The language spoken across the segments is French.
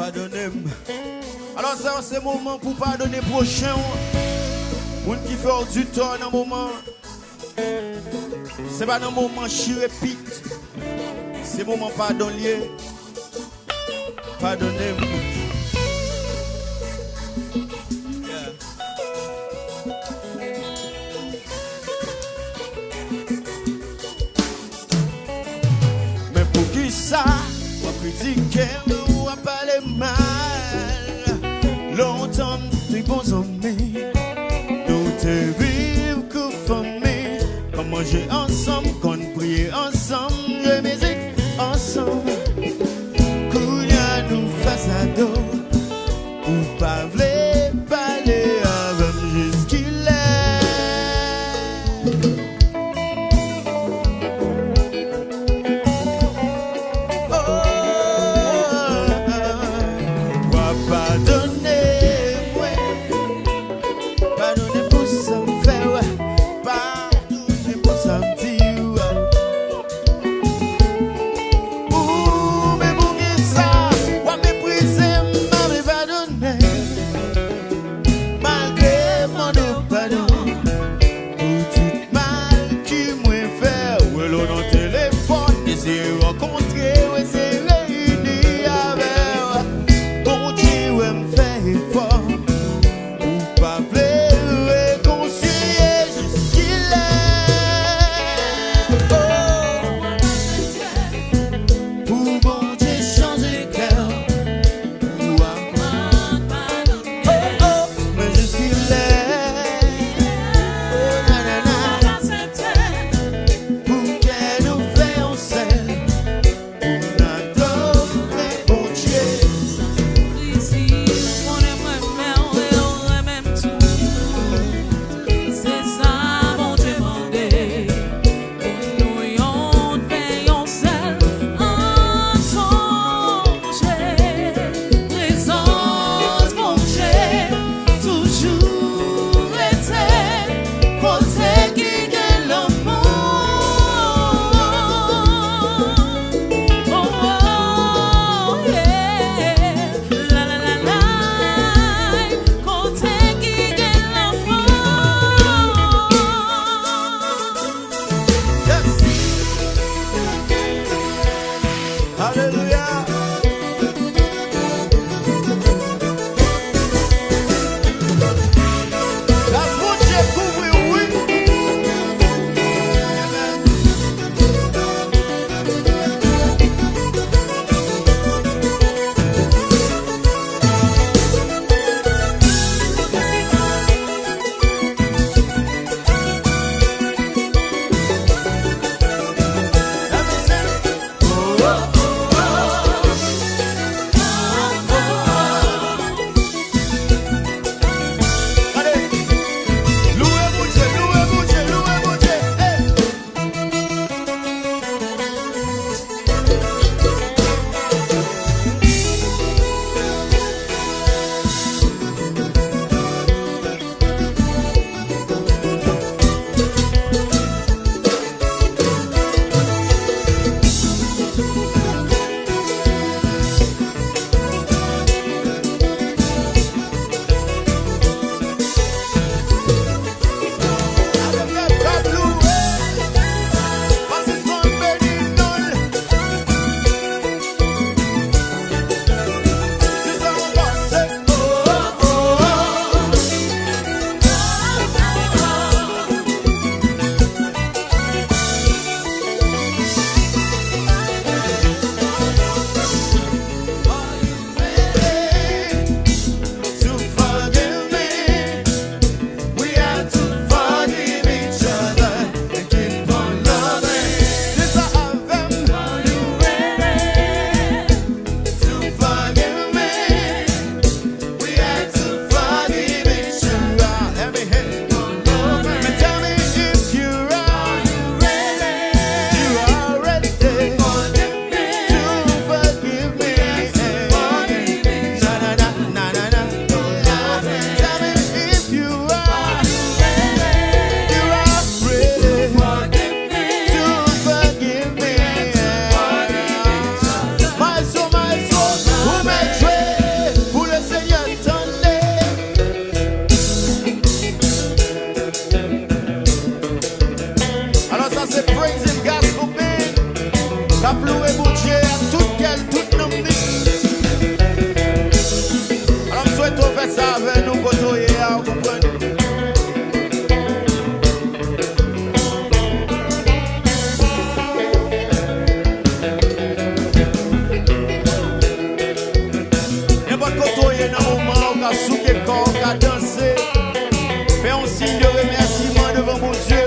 pardonnez-moi. Alors ça c'est le moment pour pardonner prochain. Pour qui fait du tort dans le moment. C'est pas dans le moment chi répite. C'est le moment pardonner. Pardonnez-moi. Mais pour qui ça, on critiquer ou on parler mal. Longtemps, tu bons amis. Nous te vivons que famille. Comme manger ensemble, qu'on prie ensemble, de musique ensemble. Kounia nous face à dos. Ou pas v'lait parler avec jusqu'il est. Oh, pardonnez, ouais. Pardonnez pour ça me fait, ouais. Pardonnez pour ça me dit, ouais. Ouh, mais pour qui ça, ouais, mépriser, m'avait pardonné. Malgré mon pardon, pour toute ma louer mon Dieu à tout quel, tout nom. Alors, je souhaite faire ça avec nous, côtoyer, à vous comprendre. N'importe côtoyer dans le moment où on a souqué le corps, on a dansé. Fais un signe de remerciement devant mon Dieu.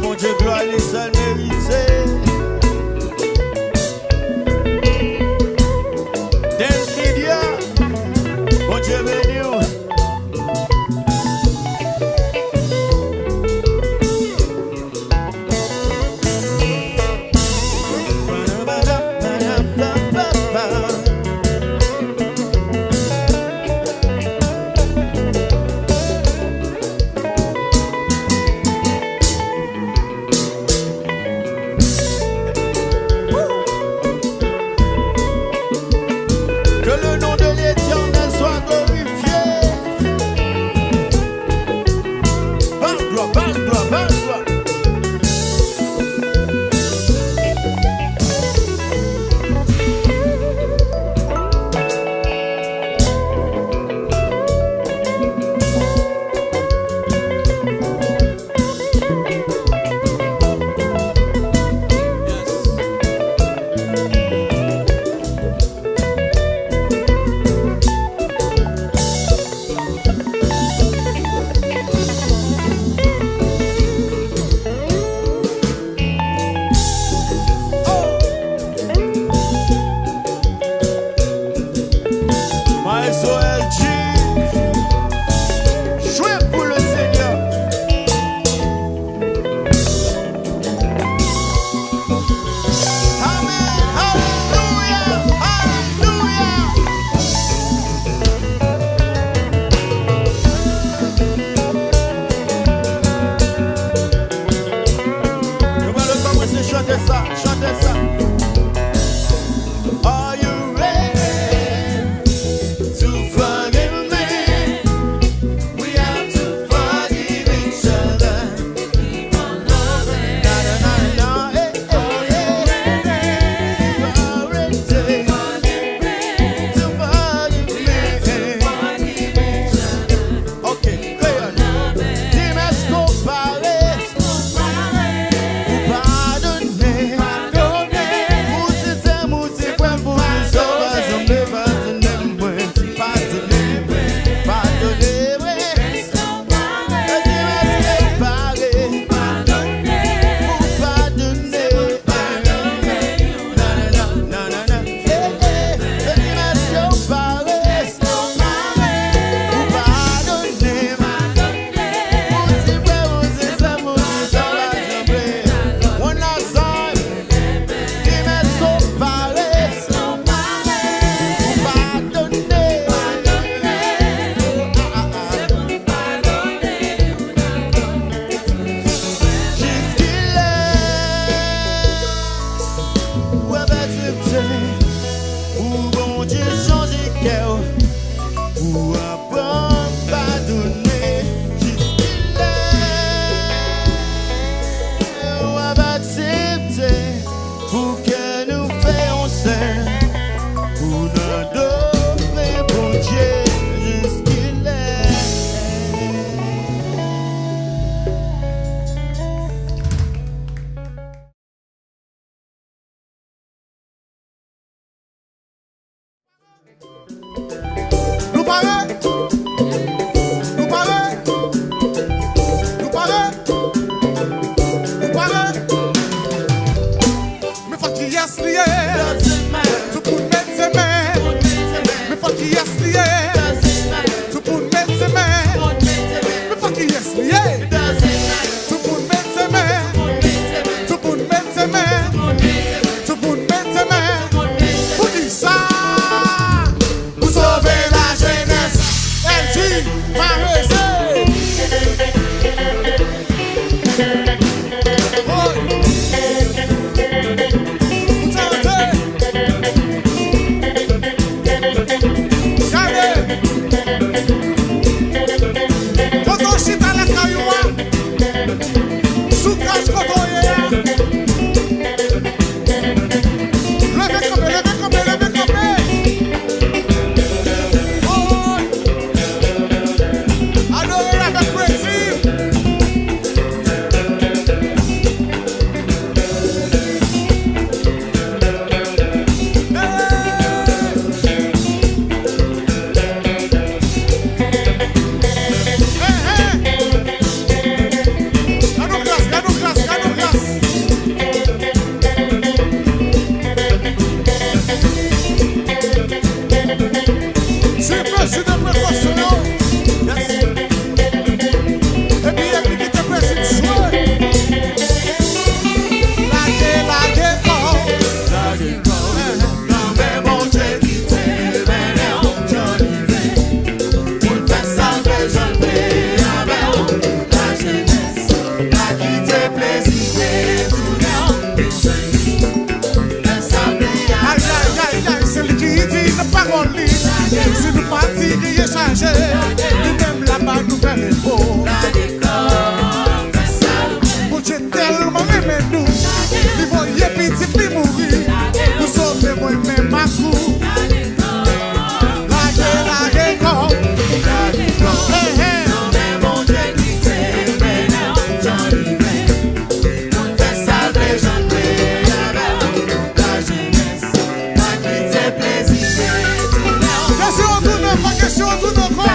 Mon Dieu, gloire, les seuls mérités. Dance Media, mon Dieu béni. Are you ready to fly? Si nous fatigués et changés, nous-mêmes là-bas nous faire beau. Mon Dieu tellement aimé nous, il voyait petit puis mourir. Nous sauver moi-même ma coup. La guerre, mon Dieu qui t'aimait, j'en y vais. Pour te salver, j'en vais avec la jeunesse, la qui te plaisir. Question tout de quoi?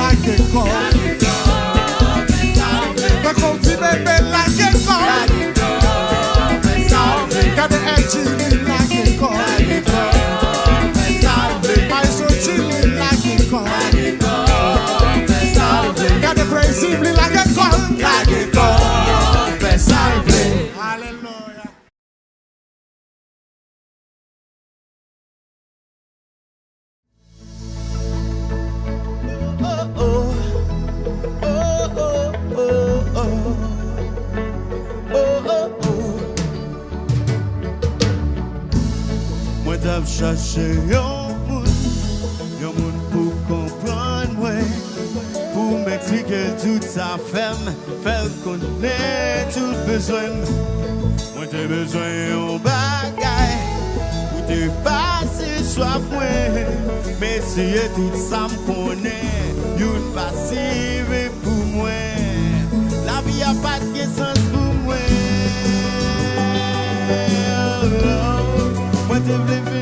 la guécole. Quand on dit bébé la guécole. Gade Ejili la guécole. Aiso Jili la guécole. Gade Brazil la guécole. La guécole fait salver. Alléluia. Moi t'ai cherché yon moun pour comprendre moi, pour m'expliquer toute sa femme, faire connaître tout besoin. Moi t'ai besoin yon bagaille pour te passer soif moi, mais si tout ça me connaît, yon passive pour moi. La vie a pas de sens pour moi. Moi te veux